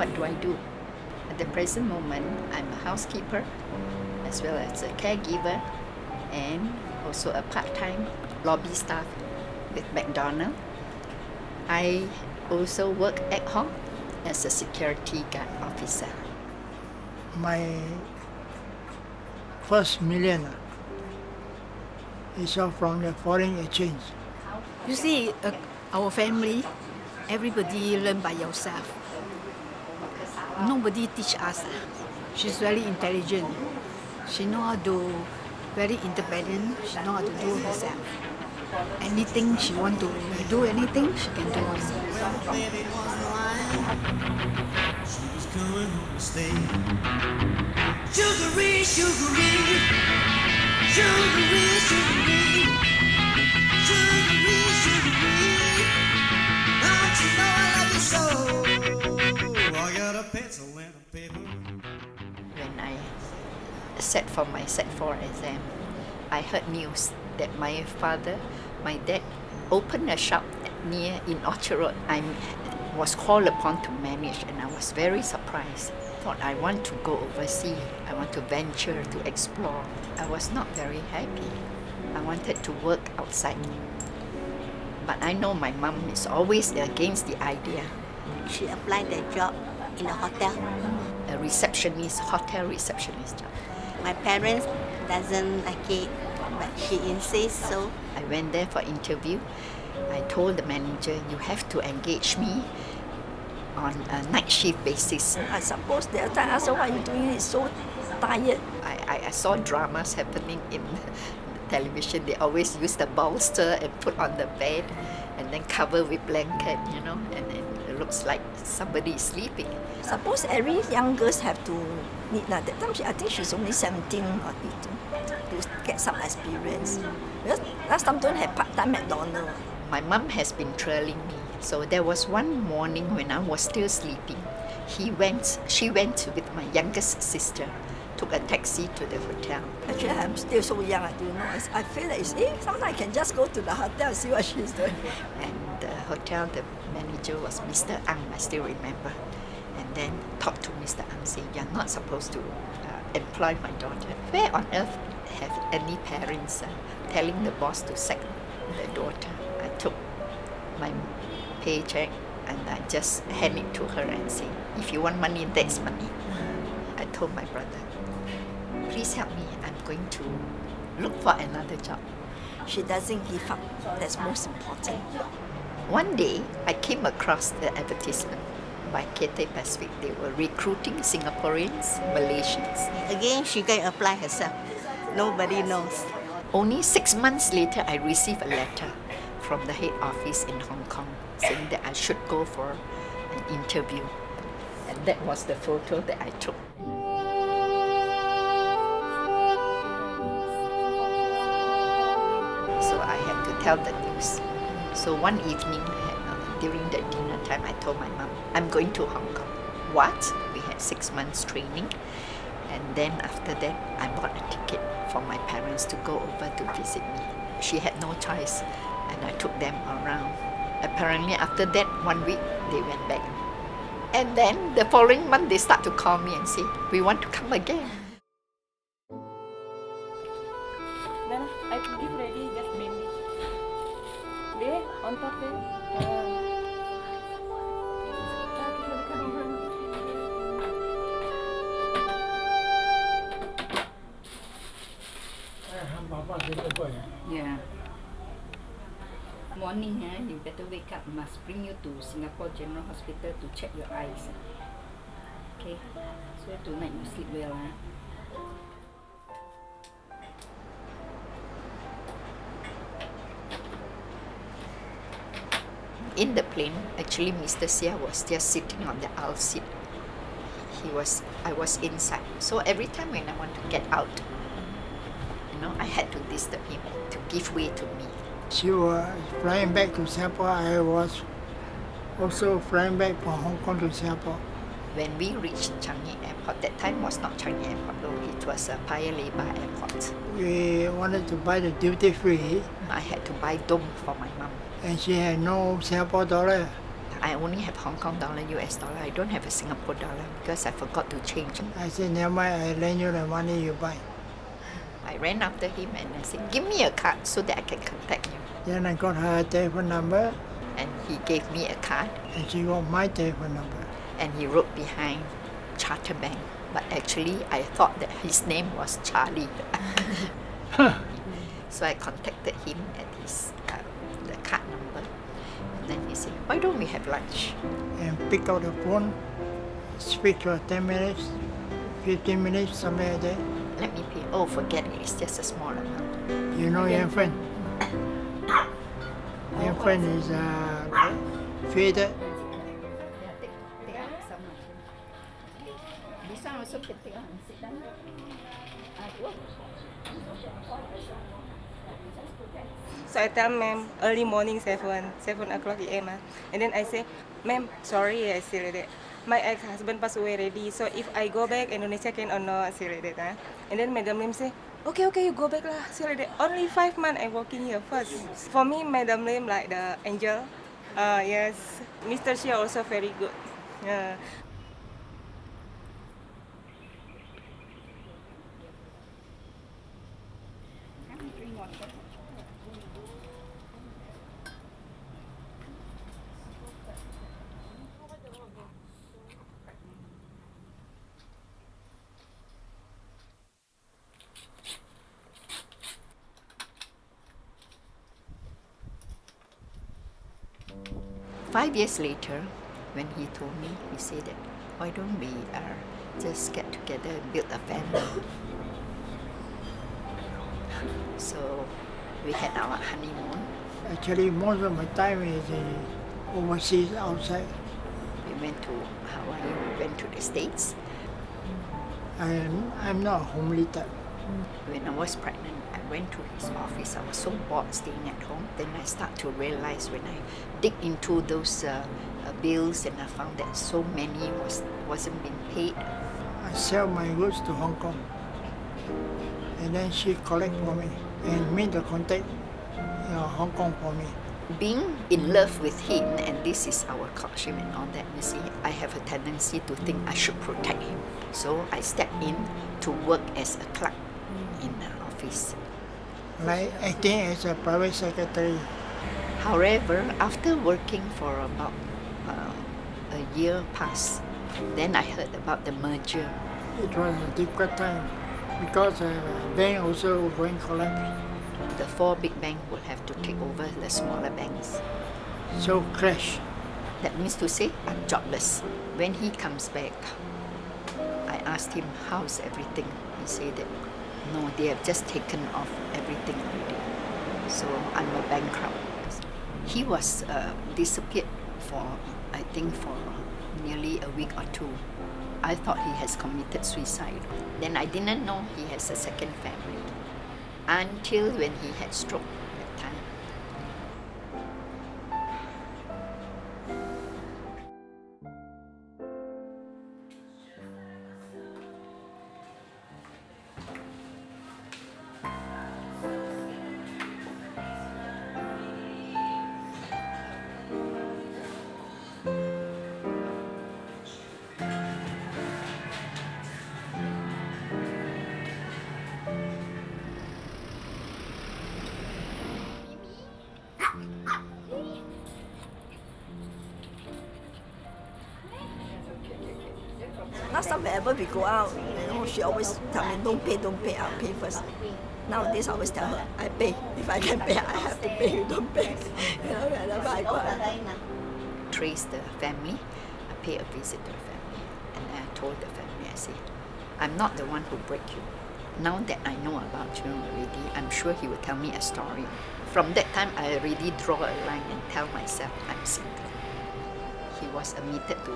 what do I do? At the present moment, I'm a housekeeper as well as a caregiver and also a part-time lobby staff with McDonald. I also work ad hoc as a security guard officer. My first million is all from the foreign exchange. You see, our family, everybody learn by yourself. Nobody teach us. She's very intelligent. She know how to, very independent. She know how to do herself. Anything she want to do, anything she can do herself. Sugary, sugary, sugary, sugary, sugary, sugary. Don't you know I love you so? I got a pencil and a paper. When I sat for my Set 4 exam, I heard news that my dad opened a shop near in Orchard Road. I was called upon to manage and I was very surprised. Thought I want to go overseas, I want to venture, to explore. I was not very happy. I wanted to work outside. But I know my mom is always against the idea. She applied the job in a hotel. A receptionist, hotel receptionist job. My parents doesn't like it, but she insists so. I went there for interview. I told the manager, you have to engage me on a night shift basis. I suppose the other time I asked her, what are you doing? It's so tired. I saw dramas happening in television. They always use the bolster and put on the bed and then cover with blanket, and it looks like somebody is sleeping. Suppose every young girls have to need that. That time I think she's only 17 or 18 to get some experience. Because last time don't have part-time McDonald. My mom has been trailing me. So there was one morning when I was still sleeping. She went with my youngest sister, took a taxi to the hotel. Actually, I'm still so young, I don't know. I feel like sometimes I can just go to the hotel and see what she's doing. And the hotel, the manager was Mr. Ang, I still remember. And then talked to Mr. Ang, saying, you're not supposed to employ my daughter. Where on earth have any parents telling the boss to sack the daughter? I took my paycheck and I just hand it to her and say, if you want money, that's money. I told my brother, please help me, I'm going to look for another job. She doesn't give up, that's most important. One day, I came across the advertisement by Cathay Pacific. They were recruiting Singaporeans, Malaysians. Again, she can apply herself. Nobody knows. Only 6 months later, I received a letter from the head office in Hong Kong saying that I should go for an interview. And that was the photo that I took. So I had to tell the news. So one evening, during the dinner time, I told my mom, I'm going to Hong Kong. What? We had 6 months training. And then after that, I bought a ticket for my parents to go over to visit me. She had no choice, and I took them around. Apparently, after that 1 week, they went back. And then the following month, they start to call me and say, we want to come again. Then I give ready that baby. There, on top there. Yeah. Morning, you better wake up. Must bring you to Singapore General Hospital to check your eyes. Okay. So tonight you sleep well. In the plane, actually, Mr. Sia was just sitting on the aisle seat. I was inside. So every time when I want to get out, I had to disturb him to give way to me. She was flying back to Singapore. I was also flying back from Hong Kong to Singapore. When we reached Changi Airport, that time was not Changi Airport though, it was Paya Lebar Airport. We wanted to buy the duty free. I had to buy dome for my mom. And she had no Singapore dollar. I only have Hong Kong dollar, US dollar. I don't have a Singapore dollar because I forgot to change. I said, never mind, I lend you the money you buy. I ran after him and I said, give me a card so that I can contact you. Then I got her telephone number And he gave me a card and she got my telephone number. and he wrote behind Charter Bank. But actually, I thought that his name was Charlie. So I contacted him at his the card number. And then he said, why don't we have lunch? And pick out the phone, speak for 10 minutes, 15 minutes, something like that. Let me pay. Oh, forget it. It's just a small amount. You know Yan Fen? Yan Fen is faded. This one also can take on and sit down. So I tell ma'am early morning 7 o'clock a.m. And then I say, ma'am, sorry, I say like that. My ex-husband passed away already, so if I go back, Indonesia can or not, say like that. And then Madam Lim say, okay, you go back lah, say like that. Only 5 months I working here first. For me, Madam Lim like the angel. Yes, Mr. Xia also very good. 5 years later, when he told me, he said that, why don't we just get together and build a family? So we had our honeymoon. Actually, most of my time is overseas, outside. We went to Hawaii, we went to the States. I'm not a homely type. When I was pregnant, I went to his office. I was so bored staying at home. Then I start to realize when I dig into those bills and I found that so many wasn't being paid. I sell my goods to Hong Kong. And then she collect for me and made the contact Hong Kong for me. Being in love with him, and this is our courtship and all that, you see, I have a tendency to think I should protect him. So I stepped in to work as a clerk in the office. Like acting as a private secretary. However, after working for about a year past, then I heard about the merger. It was a difficult time because bank also going collapse. The 4 big banks will have to take over the smaller banks. So crash. That means to say, I'm jobless. When he comes back, I asked him, how's everything? He said that, no, they have just taken off everything already. So I'm a bankrupt. He was disappeared for, I think, for nearly a week or 2. I thought he has committed suicide. Then I didn't know he has a second family until when he had stroke that time. Last time whenever we go out, she always tell me, don't pay, I'll pay first. Nowadays I always tell her, I pay. If I can pay, I have to pay, you don't pay. Whenever I go out. Trace the family, I pay a visit to the family. And then I told the family, I say, I'm not the one who break you. Now that I know about you already, I'm sure he will tell me a story. From that time, I already draw a line and tell myself I'm single. He was admitted to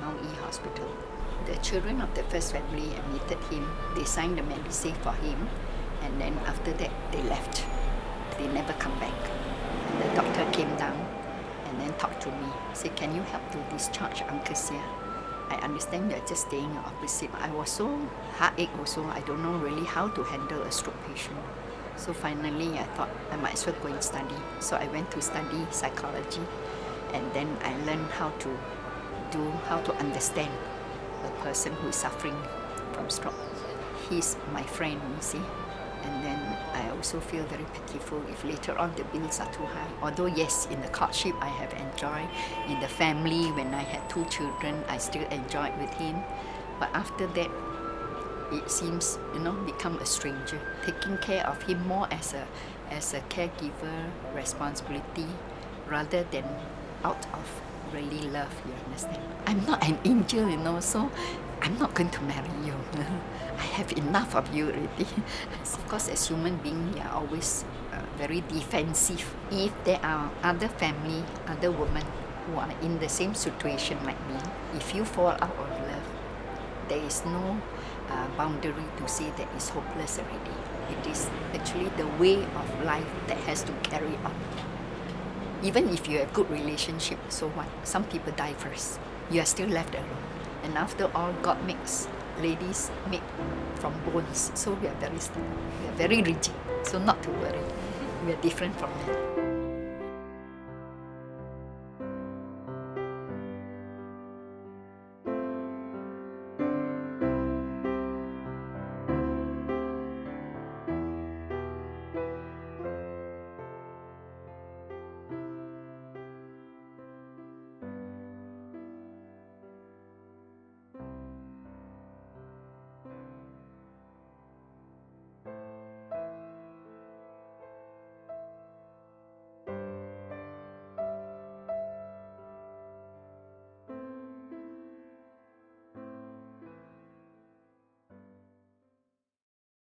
Mount E Hospital. The children of the first family admitted him. They signed the medicine for him, and then after that, they left. They never come back. And the doctor came down and then talked to me. Said, can you help to discharge Uncle Sia? I understand you're just staying opposite. I was so heartache also. I don't know really how to handle a stroke patient. So finally, I thought I might as well go and study. So I went to study psychology. And then I learned how to understand a person who is suffering from stroke. He's my friend, you see. And then I also feel very pitiful if later on the bills are too high. Although yes, in the courtship I have enjoyed, in the family when I had 2 children, I still enjoyed with him. But after that, it seems, become a stranger. Taking care of him more as a caregiver responsibility rather than out of really love, you understand? I'm not an angel, so I'm not going to marry you. I have enough of you already. Of course, as human beings, we are always very defensive. If there are other family, other women who are in the same situation like me, if you fall out of love, there is no boundary to say that it's hopeless already. It is actually the way of life that has to carry on. Even if you have good relationship, so what? Some people die first. You are still left alone. And after all, God makes ladies made from bones. So we are very stubborn. We are very rigid. So not to worry. We are different from men.